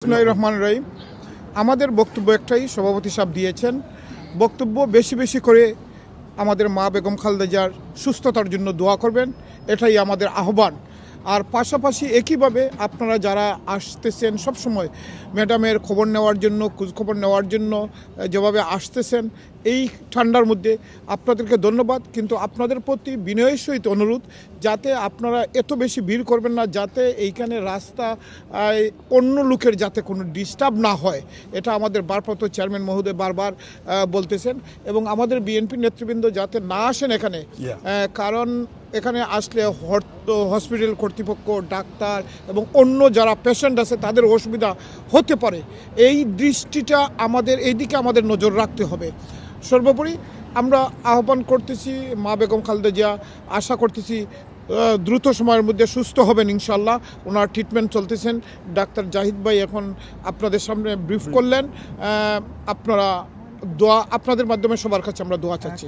বিসমিল্লাহির রহমানির রহিম। আমাদের বক্তব্য একটাই, সভাপতি সাহেব দিয়েছেন বক্তব্য, বেশি বেশি করে আমাদের মা বেগম খালেদা জিয়ার সুস্থতার জন্য দোয়া করবেন, এটাই আমাদের আহ্বান। আর পাশাপাশি একইভাবে আপনারা যারা আসতেছেন সবসময় ম্যাডামের খবর নেওয়ার জন্য, খোঁজখবর নেওয়ার জন্য যেভাবে আসতেছেন এই ঠান্ডার মধ্যে, আপনাদেরকে ধন্যবাদ। কিন্তু আপনাদের প্রতি বিনয়ের সহিত অনুরোধ, যাতে আপনারা এত বেশি ভিড় করবেন না, যাতে এইখানে রাস্তা অন্য লোকের যাতে কোনো ডিস্টার্ব না হয়, এটা আমাদের ভারপ্রাপ্ত চেয়ারম্যান মহোদয় বারবার বলতেছেন। এবং আমাদের বিএনপি নেতৃবৃন্দ যাতে না আসেন এখানে, কারণ এখানে আসলে হসপিটাল কর্তৃপক্ষ, ডাক্তার এবং অন্য যারা পেশেন্ট আছে তাদের অসুবিধা হতে পারে। এই দৃষ্টিটা আমাদের এইদিকে আমাদের নজর রাখতে হবে। সর্বোপরি আমরা আহ্বান করতেছি মা বেগম খালেদা জিয়া, আশা করতেছি দ্রুত সময়ের মধ্যে সুস্থ হবেন ইনশাল্লাহ। ওনার ট্রিটমেন্ট চলতেছেন। ডাক্তার জাহিদ ভাই এখন আপনাদের সামনে ব্রিফ করলেন। আপনারা দোয়া, আপনাদের মাধ্যমে সবার কাছে আমরা দোয়া চাচ্ছি।